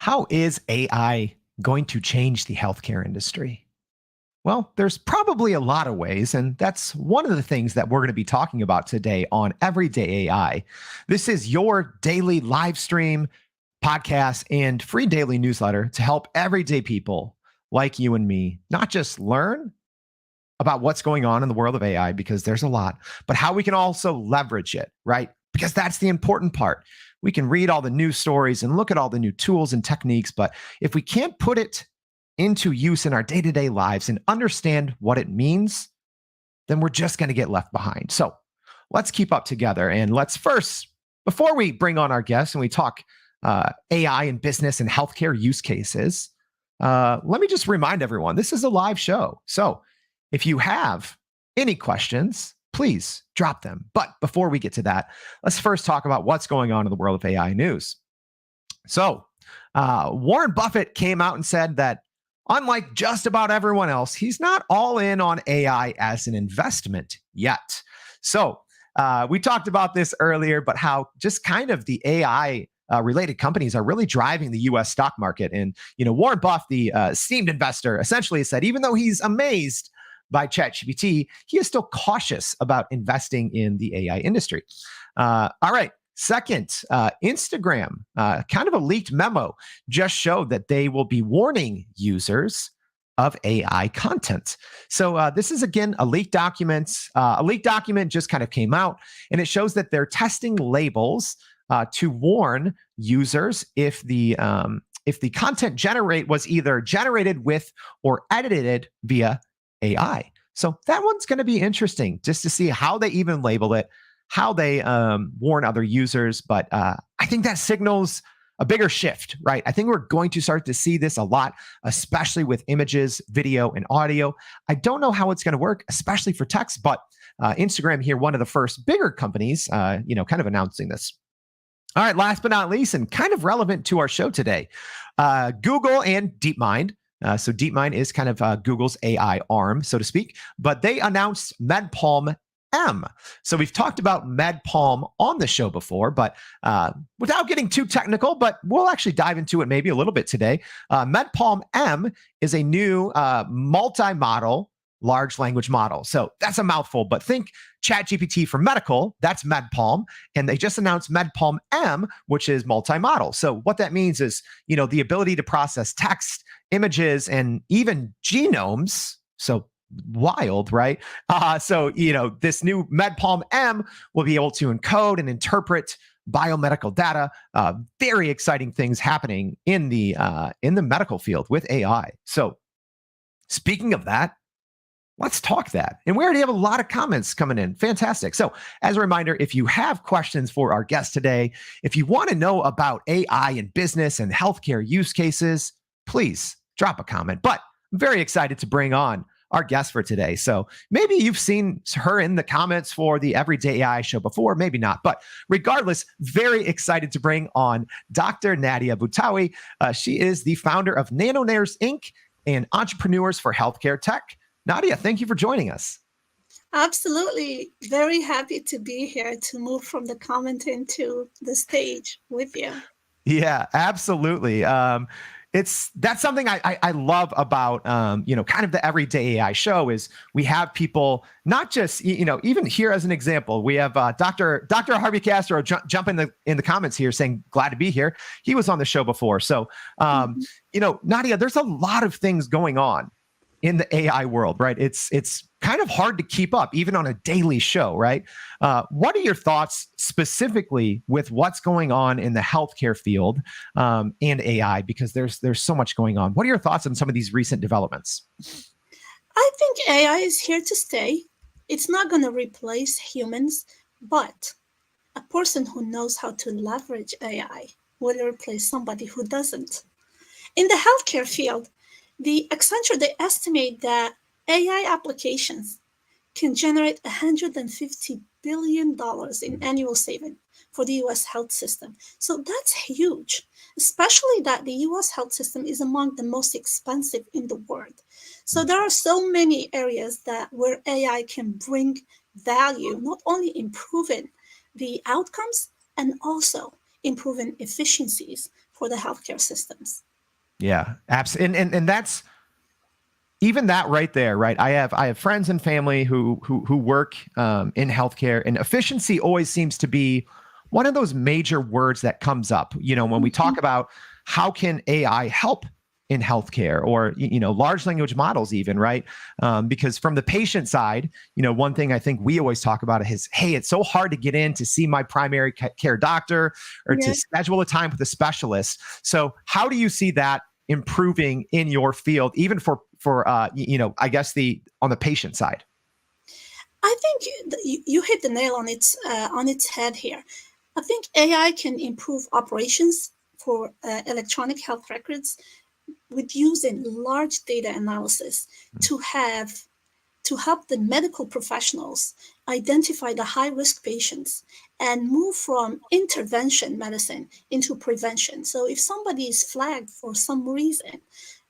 How is AI going to change the healthcare industry? Well, there's probably a lot of ways, and that's one of the things that we're going to be talking about today on Everyday AI. This is your daily live stream, podcast, and free daily newsletter to help everyday people like you and me not just learn about what's going on in the world of AI, because there's a lot, but how we can also leverage it, right? Because that's the important part. We can read all the news stories and look at all the new tools and techniques, but if we can't put it into use in our day-to-day lives and understand what it means, then we're just going to get left behind. So let's keep up together. And let's first, before we bring on our guests and we talk AI in business and healthcare use cases, let me just remind everyone, this is a live show. So if you have any questions, please drop them. But before we get to that, let's first talk about what's going on in the world of AI news. So Warren Buffett came out and said that unlike just about everyone else, he's not all in on AI as an investment yet. So we talked about this earlier, but how just kind of the AI related companies are really driving the U.S. stock market. And, Warren Buffett, the esteemed investor, essentially said, even though he's amazed by ChatGPT, he is still cautious about investing in the AI industry. All right. Second, Instagram, kind of a leaked memo just showed that they will be warning users of AI content. So this is, again, a leaked document. A leaked document just kind of came out, and it shows that they're testing labels to warn users if the content was either generated with or edited via AI. So that one's going to be interesting just to see how they even label it, how they warn other users. But I think that signals a bigger shift, right? I think we're going to start to see this a lot, especially with images, video, and audio. I don't know how it's going to work, especially for text, but Instagram here, one of the first bigger companies, kind of announcing this. All right, last but not least, and kind of relevant to our show today, Google and DeepMind. So DeepMind is kind of Google's AI arm, so to speak, but they announced MedPalm M. So we've talked about MedPalm on the show before, but without getting too technical, but we'll actually dive into it maybe a little bit today. MedPalm M is a new multi-model large language model. So that's a mouthful, but think ChatGPT for medical, that's MedPalm. And they just announced MedPalm M, which is multi-model. So what that means is, the ability to process text, images, and even genomes. So wild, right? So this new MedPalm M will be able to encode and interpret biomedical data. Very exciting things happening in the medical field with AI. So speaking of that, let's talk that. And we already have a lot of comments coming in. Fantastic. So as a reminder, if you have questions for our guest today, if you want to know about AI in business and healthcare use cases, please drop a comment. But I'm very excited to bring on our guest for today. So maybe you've seen her in the comments for the Everyday AI show before, maybe not. But regardless, very excited to bring on Dr. Nadia Boutaoui. She is the founder of NanoNares Inc. and Entrepreneurs for Healthcare Tech. Nadia, thank you for joining us. Absolutely. Very happy to be here to move from the comment into the stage with you. Yeah, absolutely. That's something I love about kind of the Everyday AI show is we have people not just even here as an example, we have Dr. Harvey Castro jump in the comments here saying glad to be here. He was on the show before, so Nadia, there's a lot of things going on in the AI world, right? It's kind of hard to keep up, even on a daily show, right? What are your thoughts specifically with what's going on in the healthcare field and AI? Because there's so much going on. What are your thoughts on some of these recent developments? I think AI is here to stay. It's not going to replace humans, but a person who knows how to leverage AI will replace somebody who doesn't. In the healthcare field, the Accenture, they estimate that AI applications can generate $150 billion in annual saving for the US health system. So that's huge, especially that the US health system is among the most expensive in the world. So there are so many areas where AI can bring value, not only improving the outcomes and also improving efficiencies for the healthcare systems. Yeah, absolutely. And that's even that right there, right? I have friends and family who work in healthcare, and efficiency always seems to be one of those major words that comes up. When we talk about how can AI help in healthcare, or large language models, even, right? Because from the patient side, one thing I think we always talk about is, hey, it's so hard to get in to see my primary care doctor, or to schedule a time with a specialist. So how do you see that improving in your field, even for I guess on the patient side? I think you hit the nail on its head here. I think AI can improve operations for electronic health records with using large data analysis to help the medical professionals identify the high risk patients and move from intervention medicine into prevention. So if somebody is flagged for some reason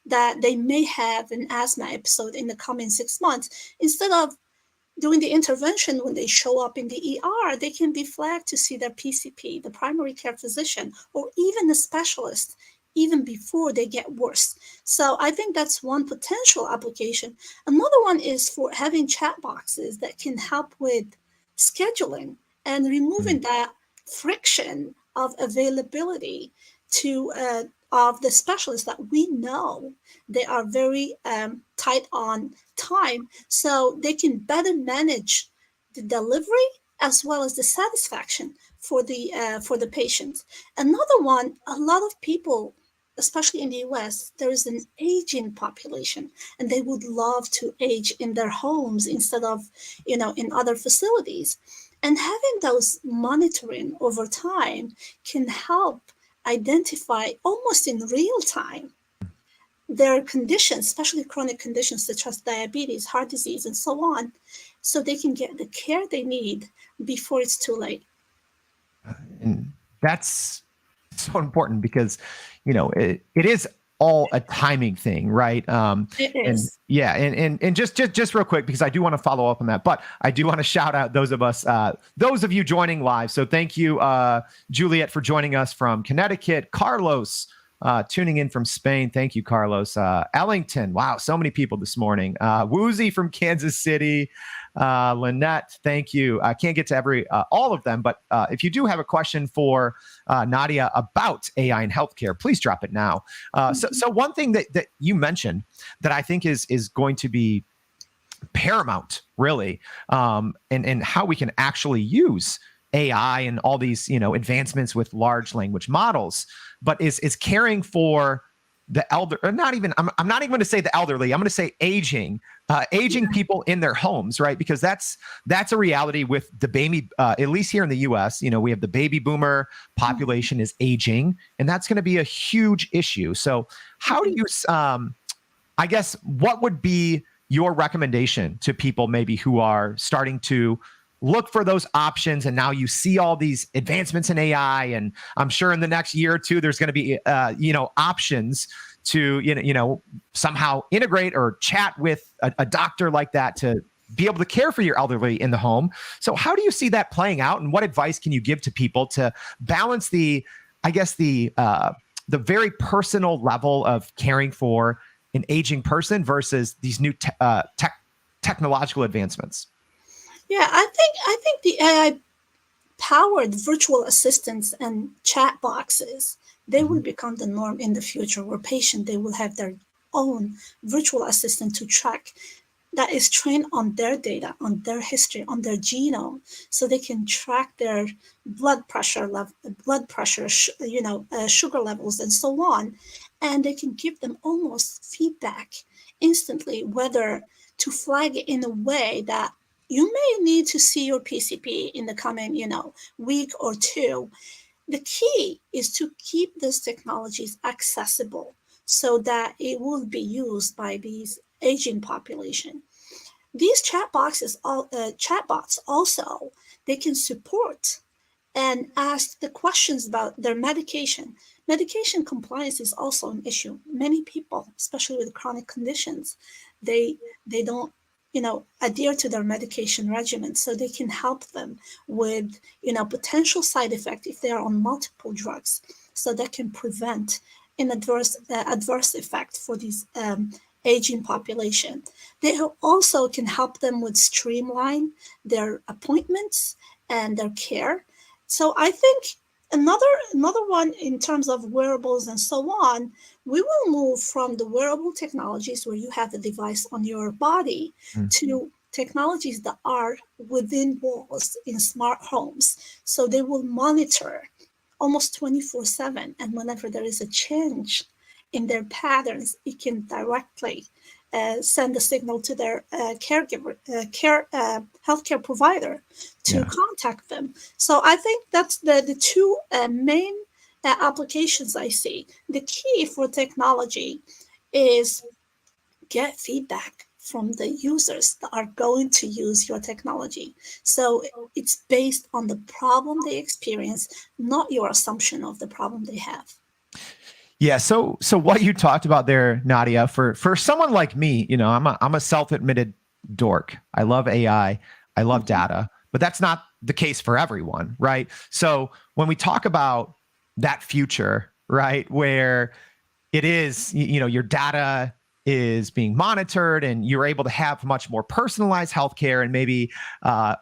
that they may have an asthma episode in the coming 6 months, instead of doing the intervention when they show up in the ER, they can be flagged to see their PCP, the primary care physician, or even a specialist, even before they get worse. So I think that's one potential application. Another one is for having chat boxes that can help with scheduling and removing that friction of availability to of the specialists that we know they are very tight on time, so they can better manage the delivery as well as the satisfaction for the patient. Another one, a lot of people, especially in the US, there is an aging population, and they would love to age in their homes instead of, in other facilities. And having those monitoring over time can help identify almost in real time their conditions, especially chronic conditions such as diabetes, heart disease, and so on, so they can get the care they need before it's too late. And that's so important because, it is all a timing thing, right? It is. And yeah, and just real quick, because I do want to follow up on that, but I do want to shout out those of you joining live. So thank you, Juliet, for joining us from Connecticut. Carlos, tuning in from Spain. Thank you, Carlos. Ellington. Wow, so many people this morning. Woozy from Kansas City. Lynette, thank you. I can't get to all of them, but if you do have a question for Nadia about AI in healthcare, please drop it now. So one thing that you mentioned that I think is going to be paramount, really, and how we can actually use AI and all these advancements with large language models, but is caring for the elder, or not even, I'm not even going to say the elderly, I'm going to say aging people in their homes, right? Because that's a reality with the baby, at least here in the US, we have the baby boomer population is aging, and that's going to be a huge issue. So how do you, I guess, what would be your recommendation to people maybe who are starting to look for those options, and now you see all these advancements in AI, and I'm sure in the next year or two there's going to be options to somehow integrate or chat with a doctor like that to be able to care for your elderly in the home. So how do you see that playing out, and what advice can you give to people to balance the very personal level of caring for an aging person versus these new technological advancements? Yeah, I think the AI powered virtual assistants and chat boxes, they will become the norm in the future, where patients, they will have their own virtual assistant to track, that is trained on their data, on their history, on their genome, so they can track their blood pressure sugar levels, and so on, and they can give them almost feedback instantly, whether to flag it in a way that you may need to see your PCP in the coming, week or two. The key is to keep these technologies accessible so that it will be used by these aging population. These chatbots also, they can support and ask the questions about their medication. Medication compliance is also an issue. Many people, especially with chronic conditions, they don't adhere to their medication regimen, so they can help them with, potential side effect if they are on multiple drugs, so that can prevent an adverse effect for these aging population. They also can help them with streamline their appointments and their care. So I think another one in terms of wearables and so on, we will move from the wearable technologies where you have a device on your body Mm. to technologies that are within walls in smart homes. So they will monitor almost 24/7. And whenever there is a change in their patterns, it can directly send a signal to their healthcare provider to Yeah. contact them. So I think that's the two main applications I see. The key for technology is get feedback from the users that are going to use your technology. So it's based on the problem they experience, not your assumption of the problem they have. Yeah. So what you talked about there, Nadia, for someone like me, I'm a self-admitted dork. I love AI. I love data, but that's not the case for everyone, right? So when we talk about that future, right, where it is, your data is being monitored and you're able to have much more personalized healthcare and maybe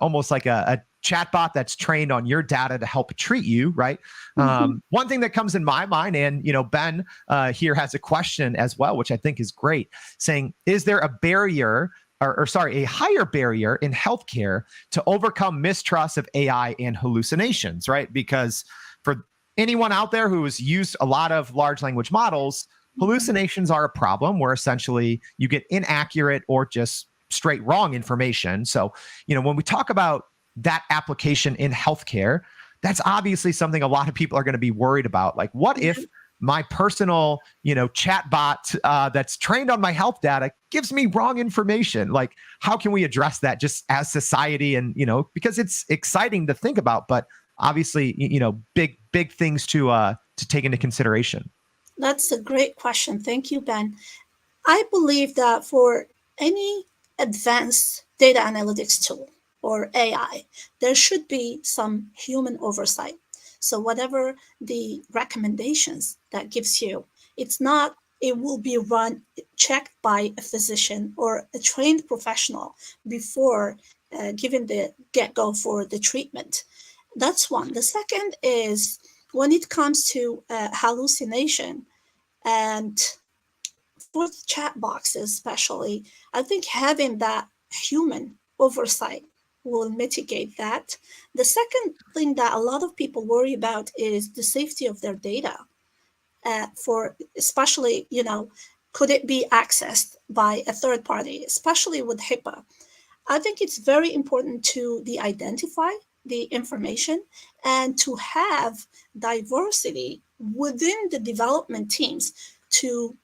almost like a chatbot that's trained on your data to help treat you, right? One thing that comes in my mind, and Ben here has a question as well, which I think is great, saying, is there a barrier or sorry, a higher barrier in healthcare to overcome mistrust of AI and hallucinations, right? Because for anyone out there who has used a lot of large language models, hallucinations are a problem where essentially you get inaccurate or just straight wrong information. So, when we talk about that application in healthcare, that's obviously something a lot of people are going to be worried about. Like, what if my personal, chat bot that's trained on my health data gives me wrong information? Like, how can we address that just as society? And, because it's exciting to think about, but obviously, big things to take into consideration. That's a great question. Thank you, Ben. I believe that for any advanced data analytics tool or AI, there should be some human oversight. So whatever the recommendations that gives you, it will be checked by a physician or a trained professional before giving the get-go for the treatment. That's one. The second is when it comes to hallucination and for the chat boxes, especially, I think having that human oversight will mitigate that. The second thing that a lot of people worry about is the safety of their data. For especially, could it be accessed by a third party, especially with HIPAA? I think it's very important to identify the information and to have diversity within the development teams to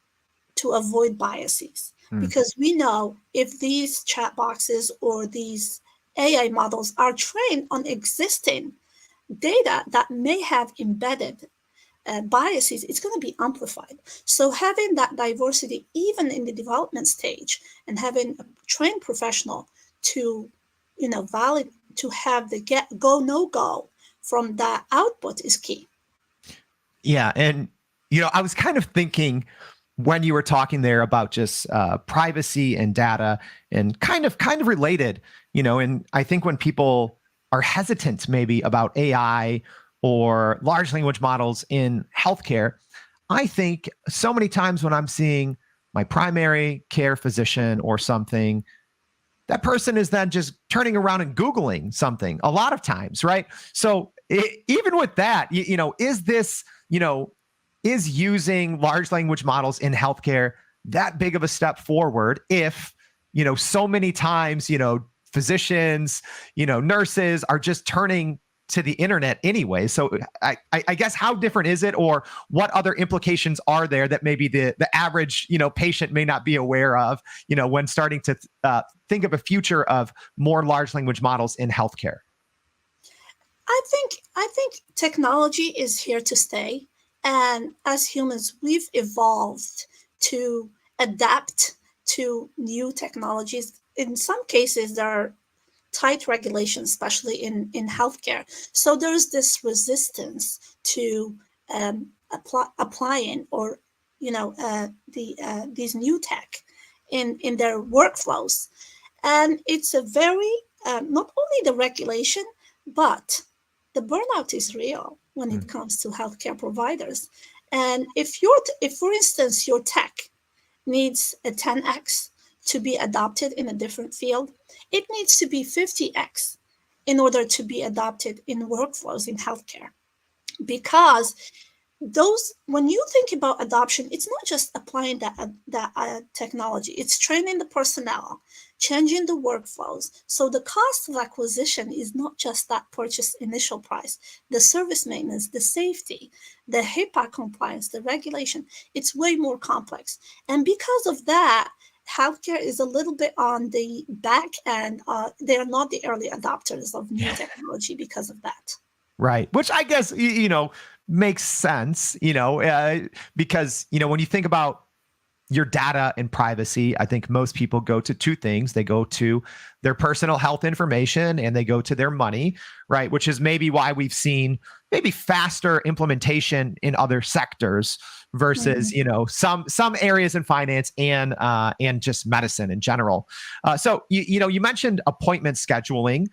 avoid biases. Because we know if these chat boxes or these AI models are trained on existing data that may have embedded biases, it's going to be amplified. So having that diversity, even in the development stage, and having a trained professional to, valid to have the go no go from that output is key. Yeah, and I was kind of thinking when you were talking there about just privacy and data, and kind of related, and I think when people are hesitant maybe about AI or large language models in healthcare, I think so many times when I'm seeing my primary care physician or something, that person is then just turning around and Googling something a lot of times, right? So even with that, is this, is using large language models in healthcare that big of a step forward if, so many times, physicians, nurses are just turning to the internet anyway? So I guess how different is it, or what other implications are there that maybe the average, patient may not be aware of, when starting to think of a future of more large language models in healthcare? I think technology is here to stay. And as humans, we've evolved to adapt to new technologies in some cases, there are tight regulations, especially in healthcare. So there's this resistance to applying or these new tech in their workflows, and it's a very not only the regulation, but the burnout is real when it comes to healthcare providers. And if for instance your tech needs a 10x to be adopted in a different field, it needs to be 50x in order to be adopted in workflows in healthcare. Because when you think about adoption, it's not just applying that technology, it's training the personnel, changing the workflows. So the cost of acquisition is not just that purchase initial price, the service maintenance, the safety, the HIPAA compliance, the regulation, it's way more complex. And because of that, healthcare is a little bit on the back end. They are not the early adopters of new technology because of that. Right. Which I guess, makes sense, because, when you think about your data and privacy, I think most people go to two things. They go to their personal health information and they go to their money, right? Which is maybe why we've seen maybe faster implementation in other sectors versus, some areas in finance and just medicine in general. So, you mentioned appointment scheduling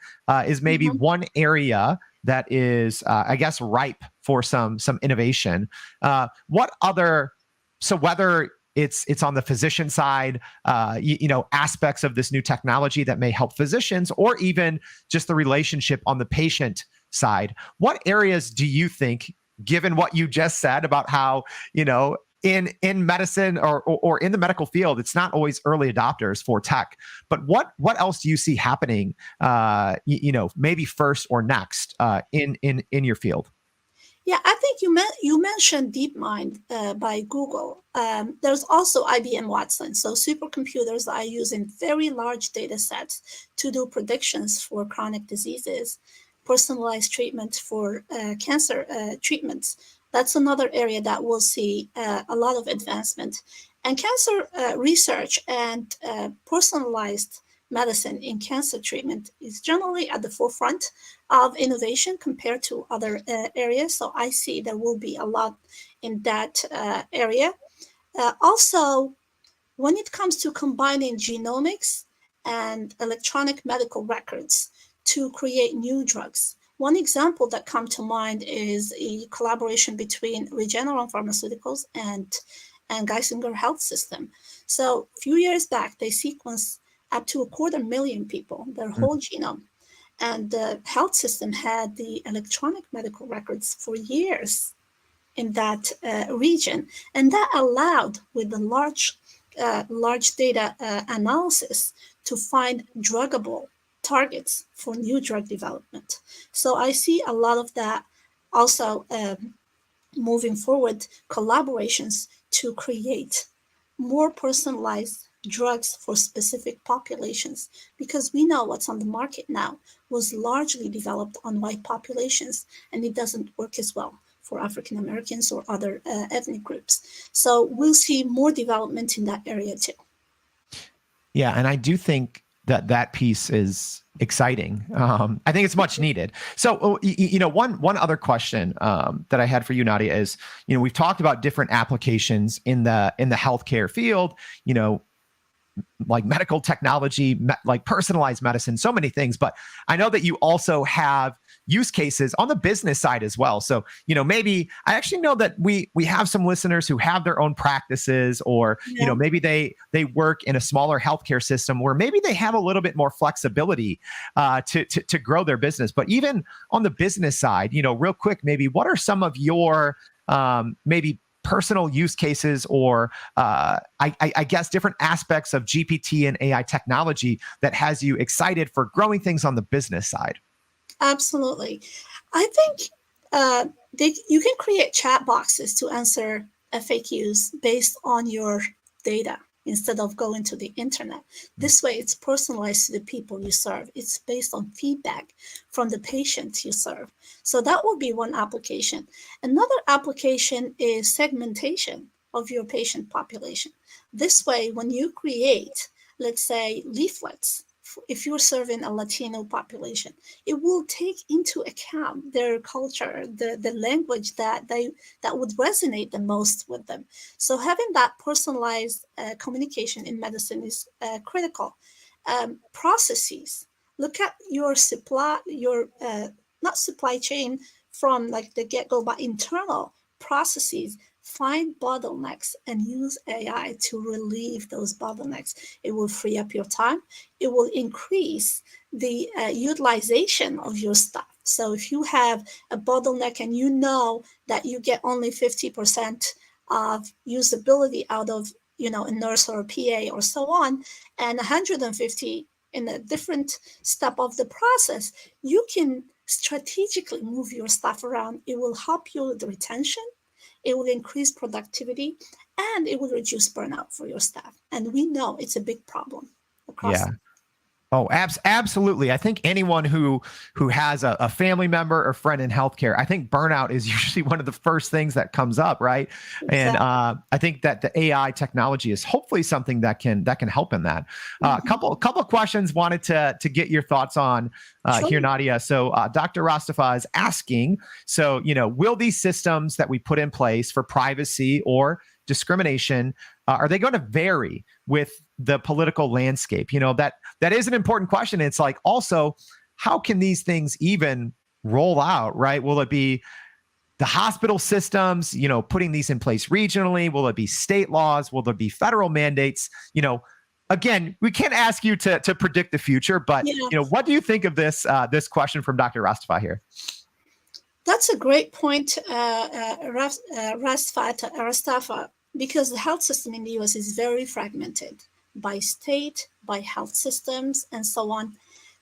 is maybe one area that is, I guess, ripe for some innovation. What other, so whether it's on the physician side, aspects of this new technology that may help physicians, or even just the relationship on the patient side, what areas do you think, given what you just said about how, in medicine or in the medical field, it's not always early adopters for tech, but what else do you see happening, maybe first or next in your field? Yeah, I think you mentioned DeepMind by Google. There's also IBM Watson. So supercomputers are using very large data sets to do predictions for chronic diseases, personalized treatment for cancer treatments. That's another area that will see a lot of advancement. And cancer research and personalized medicine in cancer treatment is generally at the forefront of innovation compared to other areas. So I see there will be a lot in that area. Also, when it comes to combining genomics and electronic medical records to create new drugs, one example that comes to mind is a collaboration between Regeneron Pharmaceuticals and Geisinger Health System. So a few years back, they sequenced up to 250,000 people, their whole genome. And the health system had the electronic medical records for years in that region. And that allowed, with the large data analysis, to find druggable targets for new drug development. So I see a lot of that also moving forward, collaborations to create more personalized drugs for specific populations, because we know what's on the market now was largely developed on white populations, and it doesn't work as well for African Americans or other ethnic groups. So we'll see more development in that area too. Yeah, and I do think that piece is exciting. I think it's much needed. So, one other question that I had for you, Nadia, is, we've talked about different applications in the healthcare field, like medical technology, like personalized medicine, so many things. But I know that you also have use cases on the business side as well. So, maybe I actually know that we have some listeners who have their own practices, or, maybe they work in a smaller healthcare system where maybe they have a little bit more flexibility to grow their business. But even on the business side, real quick, maybe what are some of your maybe personal use cases, or I guess different aspects of GPT and AI technology that has you excited for growing things on the business side? Absolutely. I think you can create chat boxes to answer FAQs based on your data instead of going to the internet. This way, it's personalized to the people you serve. It's based on feedback from the patients you serve. So that would be one application. Another application is segmentation of your patient population. This way, when you create let's say, leaflets. If you're serving a Latino population, it will take into account their culture, the language that would resonate the most with them. So having that personalized communication in medicine is critical. Processes. Look at your supply, your not supply chain from like the get-go, but internal processes. Find bottlenecks and use AI to relieve those bottlenecks. It will free up your time. It will increase the utilization of your staff. So if you have a bottleneck and you know that you get only 50% of usability out of, you know, a nurse or a PA or so on, and 150 in a different step of the process, you can strategically move your staff around. It will help you with the retention, it will increase productivity, and it will reduce burnout for your staff. And we know it's a big problem across. Yeah. Oh, absolutely. I think anyone who has a family member or friend in healthcare, I think burnout is usually one of the first things that comes up, right? Exactly. And I think that the AI technology is hopefully something that can help in that. A couple of questions wanted to get your thoughts on Sure. here, Nadia. So Dr. Rastafa is asking, so will these systems that we put in place for privacy or discrimination, are they going to vary with the political landscape? That is an important question. It's like, also, how can these things even roll out, right? Will it be the hospital systems, putting these in place regionally? Will it be state laws? Will there be federal mandates? Again, we can't ask you to predict the future, but what do you think of this question from Dr. Rastafa here? That's a great point, Rastafa, because the health system in the US is very fragmented by state, by health systems, and so on.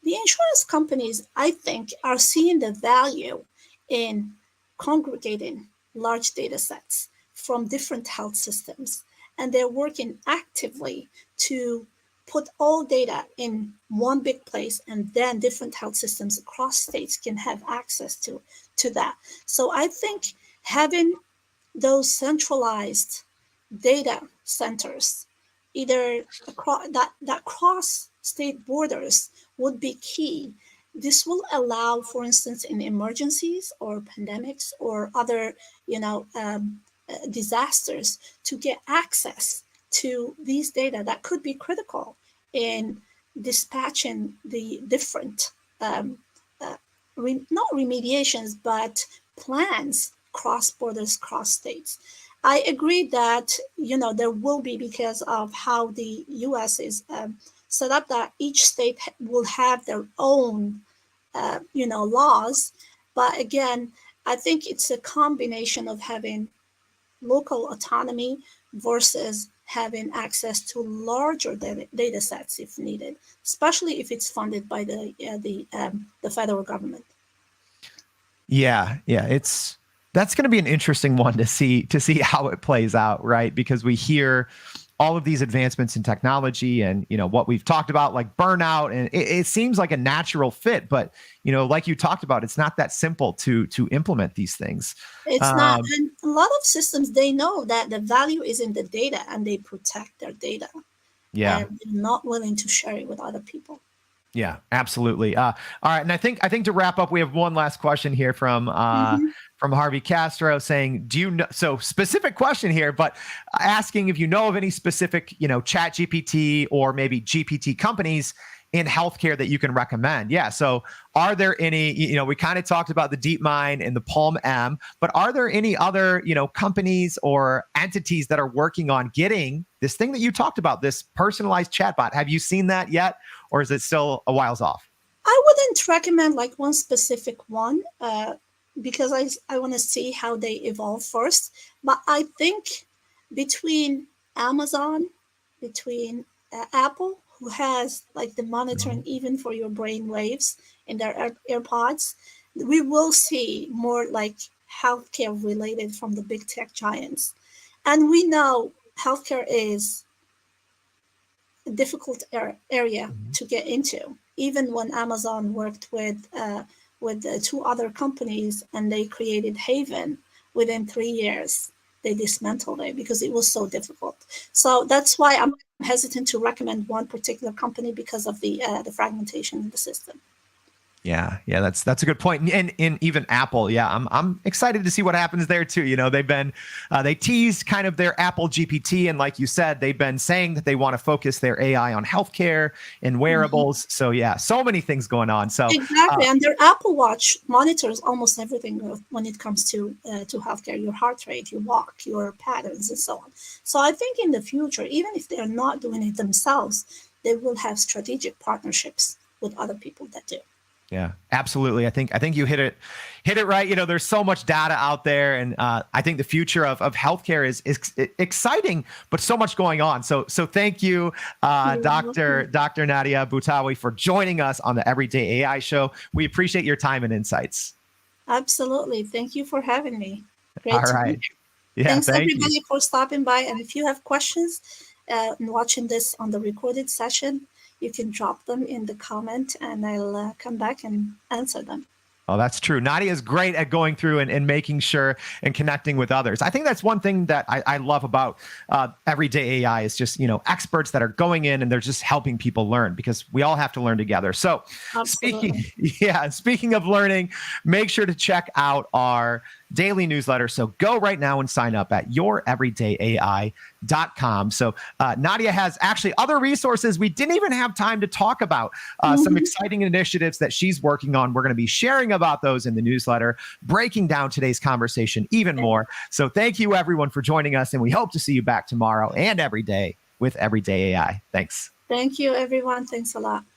The insurance companies, I think, are seeing the value in congregating large data sets from different health systems, and they're working actively to put all data in one big place, and then different health systems across states can have access to that. So I think having those centralized data centers, either across that cross state borders, would be key. This will allow, for instance, in emergencies or pandemics or other, disasters, to get access to these data that could be critical in dispatching the different, not remediations, but plans cross borders, cross states. I agree that, there will be, because of how the US is set up, that each state will have their own, laws. But again, I think it's a combination of having local autonomy versus having access to larger data sets if needed, especially if it's funded by the federal government. Yeah, that's going to be an interesting one to see how it plays out, right? Because we hear all of these advancements in technology and, what we've talked about, like burnout, and it seems like a natural fit, but, like you talked about, it's not that simple to implement these things. It's not. And a lot of systems, they know that the value is in the data, and they protect their data. Yeah. And they're not willing to share it with other people. Yeah, absolutely. All right. And I think to wrap up, we have one last question here from Harvey Castro saying, do you know, so specific question here, but asking if you know of any specific, ChatGPT or maybe GPT companies in healthcare that you can recommend. Yeah. So are there any, we kind of talked about the DeepMind and the Palm M, but are there any other, companies or entities that are working on getting this thing that you talked about, this personalized chatbot? Have you seen that yet? Or is it still a whiles off? I wouldn't recommend like one specific one because I want to see how they evolve first. But I think between Amazon, between Apple, who has like the monitoring even for your brain waves in their AirPods, we will see more like healthcare related from the big tech giants. And we know healthcare is a difficult area to get into. Even when Amazon worked with two other companies and they created Haven, within 3 years, they dismantled it because it was so difficult. So that's why I'm hesitant to recommend one particular company because of the fragmentation in the system. Yeah, that's a good point. And even Apple, yeah, I'm excited to see what happens there too. You know, they've been they teased kind of their Apple GPT, and like you said, they've been saying that they want to focus their AI on healthcare and wearables. So yeah, so many things going on. So exactly, and their Apple Watch monitors almost everything when it comes to healthcare: your heart rate, your walk, your patterns, and so on. So I think in the future, even if they are not doing it themselves, they will have strategic partnerships with other people that do. Yeah, absolutely. I think you hit it right. You know, there's so much data out there, and I think the future of healthcare is exciting, but so much going on. So thank you, Dr. Nadia Boutaoui, for joining us on the Everyday AI Show. We appreciate your time and insights. Absolutely. Thank you for having me. Great. All right. Yeah, thanks everybody for stopping by. And if you have questions and watching this on the recorded session, you can drop them in the comment and I'll come back and answer them. Oh, that's true. Nadia is great at going through and making sure and connecting with others. I think that's one thing that I love about Everyday AI is just, you know, experts that are going in and they're just helping people learn, because we all have to learn together. So speaking of learning, make sure to check out our daily newsletter. So go right now and sign up at youreverydayai.com. So Nadia has actually other resources we didn't even have time to talk about, some exciting initiatives that she's working on. We're going to be sharing about those in the newsletter, breaking down today's conversation even more. So thank you everyone for joining us, and we hope to see you back tomorrow and every day with Everyday AI. Thanks. Thank you everyone. Thanks a lot.